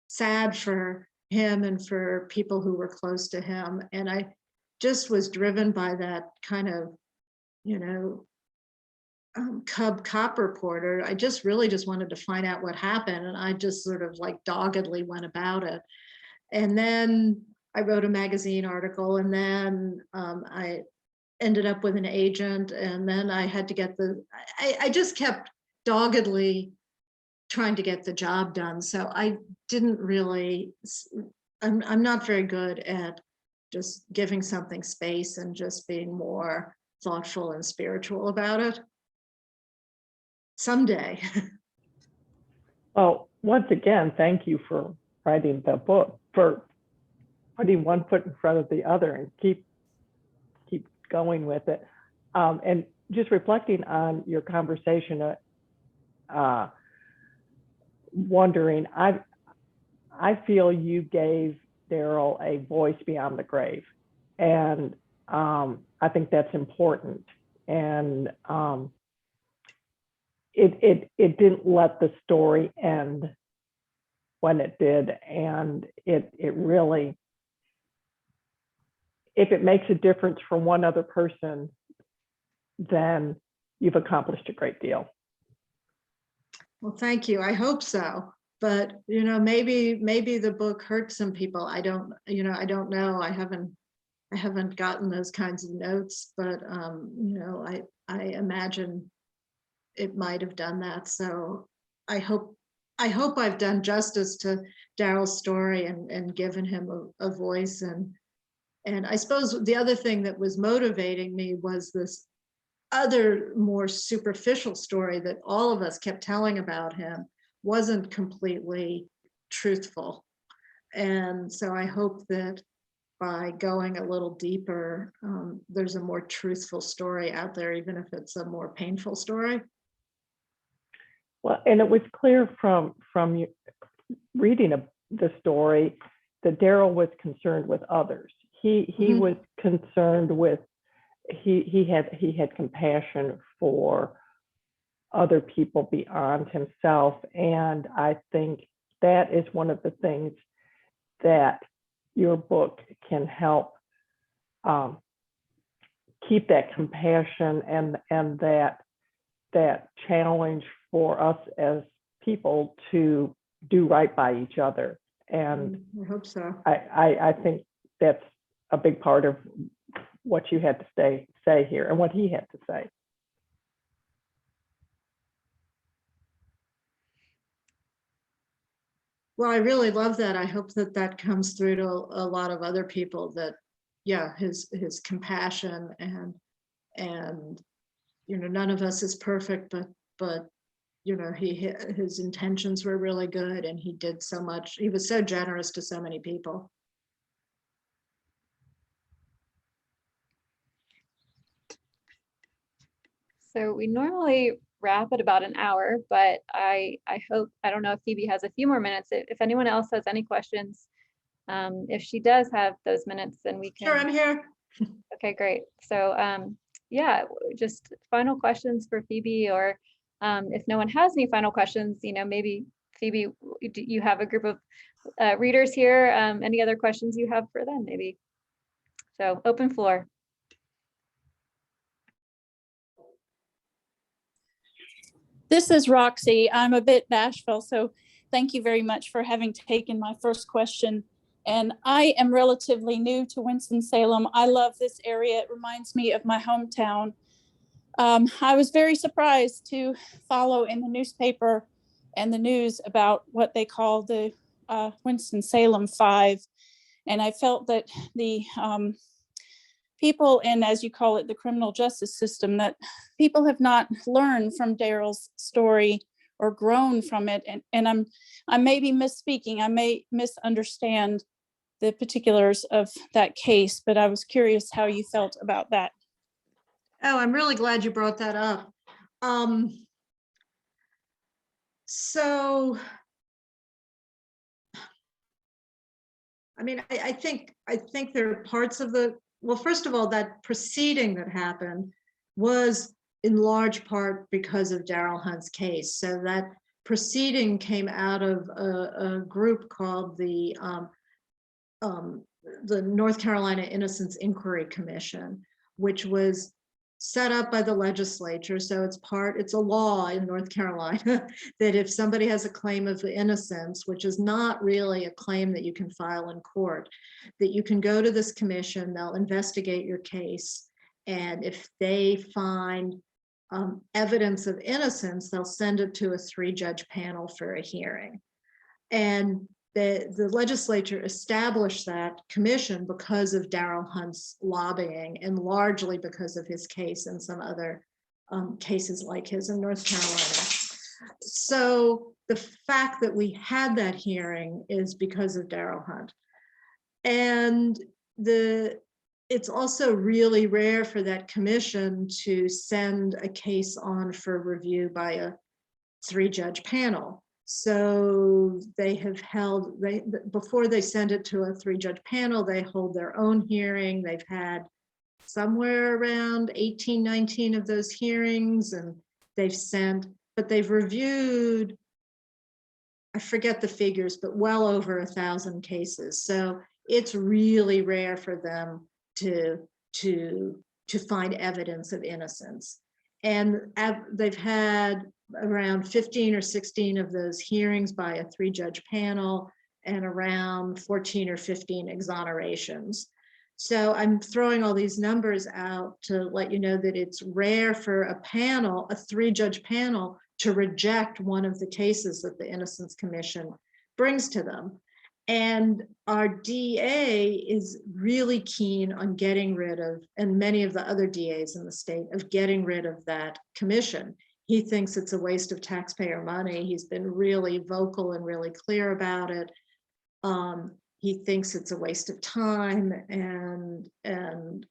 sad for him and for people who were close to him, and I just was driven by that kind of, you know, cop reporter. I just really just wanted to find out what happened, and I just sort of like doggedly went about it. And then I wrote a magazine article, and then I ended up with an agent, and then I had to get I just kept doggedly trying to get the job done. So I didn't really, I'm not very good at just giving something space and just being more thoughtful and spiritual about it. Someday. Well, once again, thank you for writing the book, for putting one foot in front of the other and keep going with it. And just reflecting on your conversation, wondering, I feel you gave Darryl a voice beyond the grave, and I think that's important. And it didn't let the story end when it did, and it really, if it makes a difference for one other person, then you've accomplished a great deal. Well, thank you. I hope so. But, you know, maybe the book hurt some people. I don't, you know, I don't know. I haven't gotten those kinds of notes, but, you know, I imagine it might have done that. So I hope I've done justice to Daryl's story and given him a voice. And I suppose the other thing that was motivating me was this other more superficial story that all of us kept telling about him wasn't completely truthful. And so I hope that by going a little deeper, there's a more truthful story out there, even if it's a more painful story. Well, and it was clear from you reading the story that Daryl was concerned with others. He Mhm. was concerned with, he had compassion for other people beyond himself. And I think that is one of the things that your book can help keep that compassion and that challenge for us as people to do right by each other. And I hope so. I think that's a big part of what you had to say here and what he had to say. Well, I really love that. I hope that that comes through to a lot of other people, that, yeah, his compassion and, you know, none of us is perfect, but, you know, his intentions were really good, and he did so much. He was so generous to so many people. So we normally wrap at about an hour, but I hope, I don't know if Phoebe has a few more minutes. If anyone else has any questions, if she does have those minutes, then we Sure, can. I'm here. Okay, great. So yeah, just final questions for Phoebe, or if no one has any final questions, you know, maybe Phoebe, you have a group of readers here. Any other questions you have for them, maybe? So open floor. This is Roxy. I'm a bit bashful, so thank you very much for having taken my first question. And I am relatively new to Winston-Salem. I love this area. It reminds me of my hometown. I was very surprised to follow in the newspaper and the news about what they call the Winston-Salem Five. And I felt that the people in, as you call it, the criminal justice system, that people have not learned from Daryl's story or grown from it. And I may be misspeaking, I may misunderstand the particulars of that case, but I was curious how you felt about that. Oh, I'm really glad you brought that up. So, I mean, I think there are parts of the, well, first of all, that proceeding that happened was in large part because of Daryl Hunt's case. So that proceeding came out of a group called the North Carolina Innocence Inquiry Commission, which was set up by the legislature. So it's a law in North Carolina that if somebody has a claim of innocence, which is not really a claim that you can file in court, that you can go to this commission, they'll investigate your case. And if they find evidence of innocence, they'll send it to a 3-judge panel for a hearing. And the legislature established that commission because of Daryl Hunt's lobbying, and largely because of his case and some other cases like his in North Carolina. So the fact that we had that hearing is because of Daryl Hunt. And it's also really rare for that commission to send a case on for review by a 3-judge panel. So they have held, before they send it to a 3-judge panel, they hold their own hearing. They've had somewhere around 18, 19 of those hearings, and but they've reviewed, I forget the figures, but well over 1,000 cases. So it's really rare for them to find evidence of innocence. And they've had around 15 or 16 of those hearings by a 3-judge panel, and around 14 or 15 exonerations. So I'm throwing all these numbers out to let you know that it's rare for a 3-judge panel, to reject one of the cases that the Innocence Commission brings to them. And our DA is really keen on getting rid of, and many of the other DAs in the state, of getting rid of that commission. He thinks it's a waste of taxpayer money. He's been really vocal and really clear about it. He thinks it's a waste of time and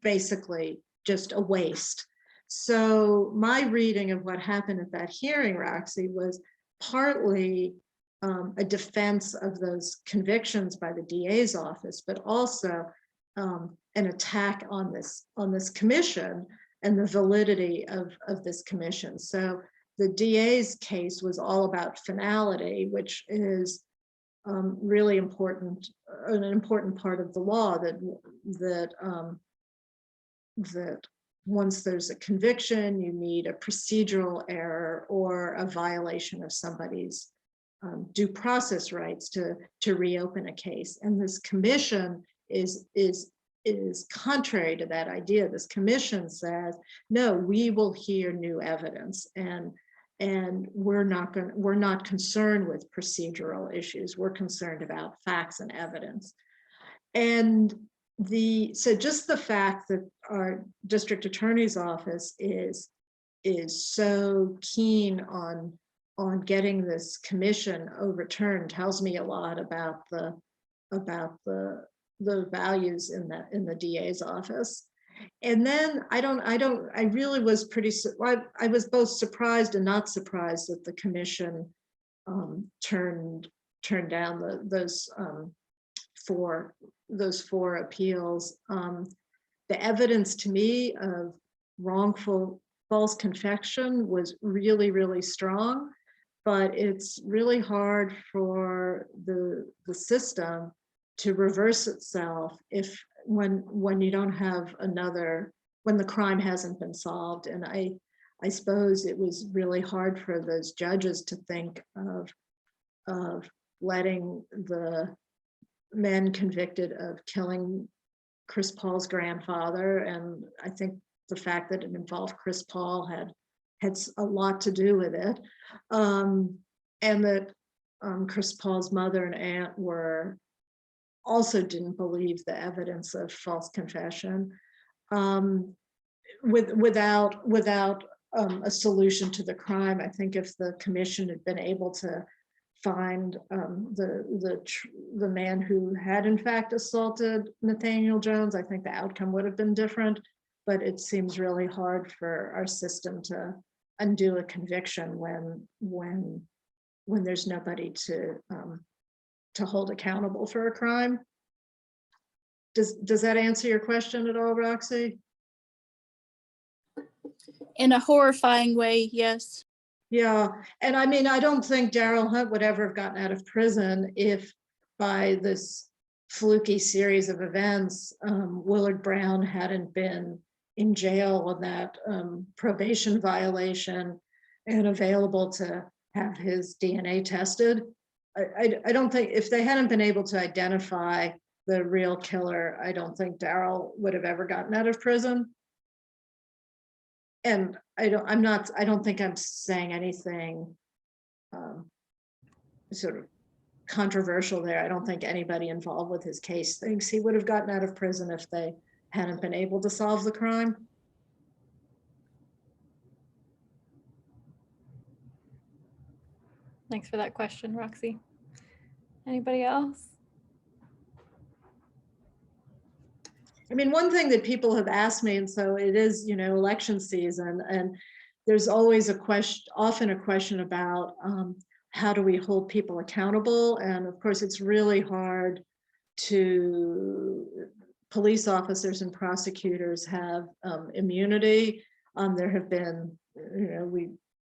basically just a waste. So my reading of what happened at that hearing, Roxy, was partly a defense of those convictions by the DA's office, but also an attack on this commission and the validity of this commission. So the DA's case was all about finality, which is really important, an important part of the law, that once there's a conviction, you need a procedural error or a violation of somebody's due process rights to reopen a case. And this commission is contrary to that idea. This commission says, no, we will hear new evidence, and we're not concerned with procedural issues. We're concerned about facts and evidence. And so just the fact that our district attorney's office is so keen on getting this commission overturned tells me a lot about the values in the DA's office. And then I really was I was both surprised and not surprised that the commission turned down those four appeals. The evidence to me of wrongful false confession was really, really strong, but it's really hard for the system to reverse itself when you don't have when the crime hasn't been solved. And I suppose it was really hard for those judges to think of letting the men convicted of killing Chris Paul's grandfather, and I think the fact that it involved Chris Paul had a lot to do with it, and that Chris Paul's mother and aunt also didn't believe the evidence of false confession, without a solution to the crime. I think if the commission had been able to find the man who had in fact assaulted Nathaniel Jones, I think the outcome would have been different. But it seems really hard for our system to undo a conviction when there's nobody to hold accountable for a crime. Does that answer your question at all, Roxy? In a horrifying way, yes. Yeah, and I mean, I don't think Daryl Hunt would ever have gotten out of prison if by this fluky series of events, Willard Brown hadn't been in jail on that probation violation and available to have his DNA tested. I don't think, if they hadn't been able to identify the real killer, I don't think Daryl would have ever gotten out of prison. And I don't think I'm saying anything sort of controversial there. I don't think anybody involved with his case thinks he would have gotten out of prison if they hadn't been able to solve the crime. Thanks for that question, Roxy. Anybody else? I mean, one thing that people have asked me, and so it is, election season, and there's always often a question about how do we hold people accountable? And of course, it's really hard police officers and prosecutors have immunity. There have been,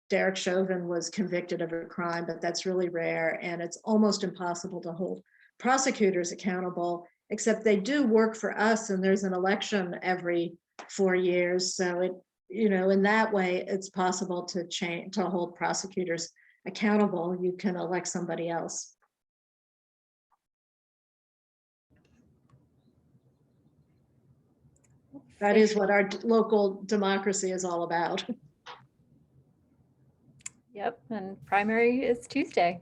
Derek Chauvin was convicted of a crime, but that's really rare. And it's almost impossible to hold prosecutors accountable, except they do work for us, and there's an election every 4 years. So in that way, it's possible to hold prosecutors accountable. You can elect somebody else. That is what our local democracy is all about. Yep, and primary is Tuesday.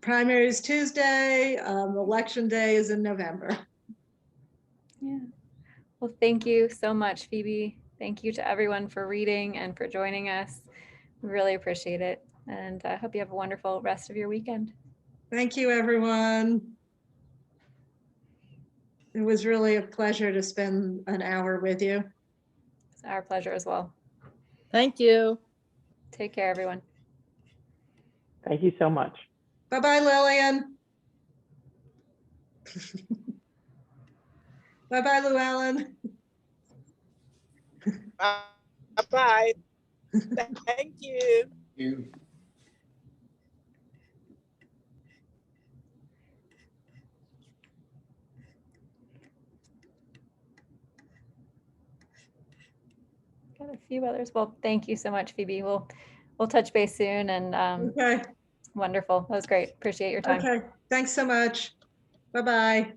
Primary is Tuesday. Election day is in November. Yeah. Well, thank you so much, Phoebe. Thank you to everyone for reading and for joining us. We really appreciate it. And I hope you have a wonderful rest of your weekend. Thank you, everyone. It was really a pleasure to spend an hour with you. It's our pleasure as well. Thank you. Take care, everyone. Thank you so much. Bye-bye, Lillian. Bye-bye, Llewellyn. Bye. Thank you. You. Got a few others. Well, thank you so much, Phoebe. We'll touch base soon, and Okay, wonderful. That was great. Appreciate your time. okay. Thanks so much. Bye-bye.